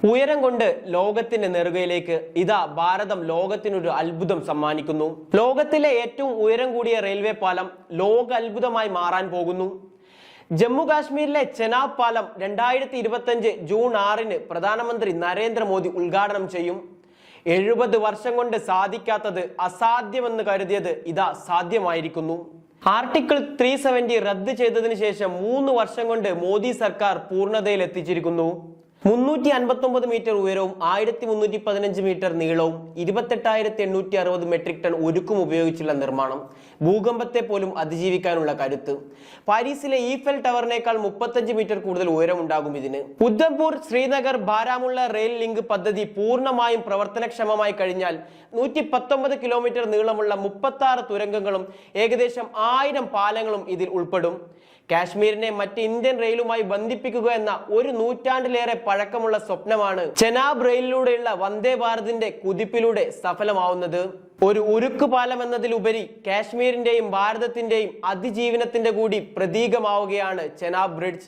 ഉയരം കൊണ്ട് ലോകത്തിന്റെ നെറുകയിലേക്ക് ഇതാ ഭാരതം ലോകത്തിനൊരു അത്ഭുതം സമ്മാനിക്കുന്നു. ലോകത്തിലെ ഏറ്റവും ഉയരം കൂടിയ റെയിൽവേ പാലം ലോക അത്ഭുതമായി മാറാൻ പോകുന്നു. ജമ്മു കാശ്മീരിലെ ചെനാബ് പാലം 2025 ജൂൺ 6 പ്രധാനമന്ത്രി നരേന്ദ്രമോദി ഉദ്ഘാടനം ചെയ്യും. 70 വർഷം കൊണ്ട് സാധിക്കാത്തത് അസാധ്യമെന്ന് കരുതിയത് ഇതാ സാധ്യമായിരിക്കുന്നു. ആർട്ടിക്കിൾ 370 റദ്ദ് ചെയ്തതിനു ശേഷം 3 വർഷം കൊണ്ട് മോദി സർക്കാർ പൂർണ്ണതയിൽ എത്തിച്ചിരിക്കുന്നു. 359 മീറ്റർ ഉയരവും 1315 മീറ്റർ നീളവും 28,860 മെട്രിക് ടൺ ഉരുക്കും ഉപയോഗിച്ചുള്ള നിർമ്മാണം, ഭൂകമ്പത്തെ പോലും അതിജീവിക്കാനുള്ള കരുത്ത്. പാരീസിലെ ഈഫൽ ടവറിനേക്കാൾ 35 മീറ്റർ കൂടുതൽ ഉയരമുണ്ടാകും ഇതിന്. ഉദ്ധംപൂർ ശ്രീനഗർ ബാരാമുള്ള റെയിൽ ലിങ്ക് പദ്ധതി പൂർണ്ണമായും പ്രവർത്തനക്ഷമമായി കഴിഞ്ഞാൽ 119 കിലോമീറ്റർ നീളമുള്ള 36 തുരങ്കങ്ങളും ഏകദേശം 1000 പാലങ്ങളും ഇതിൽ ഉൾപ്പെടും. കാശ്മീരിനെ മറ്റ് ഇന്ത്യൻ റെയിലുമായി ബന്ധിപ്പിക്കുക എന്ന ഒരു നൂറ്റാണ്ടിലേറെ പഴക്കമുള്ള സ്വപ്നമാണ് ചെനാബ് റെയിലിലൂടെയുള്ള വന്ദേ ഭാരതിന്റെ കുതിപ്പിലൂടെ സഫലമാവുന്നത്. ഒരു ഉരുക്ക് പാലം എന്നതിലുപരി കാശ്മീരിന്റെയും ഭാരതത്തിന്റെയും അതിജീവനത്തിന്റെ കൂടി പ്രതീകമാവുകയാണ് ചെനാബ് ബ്രിഡ്ജ്.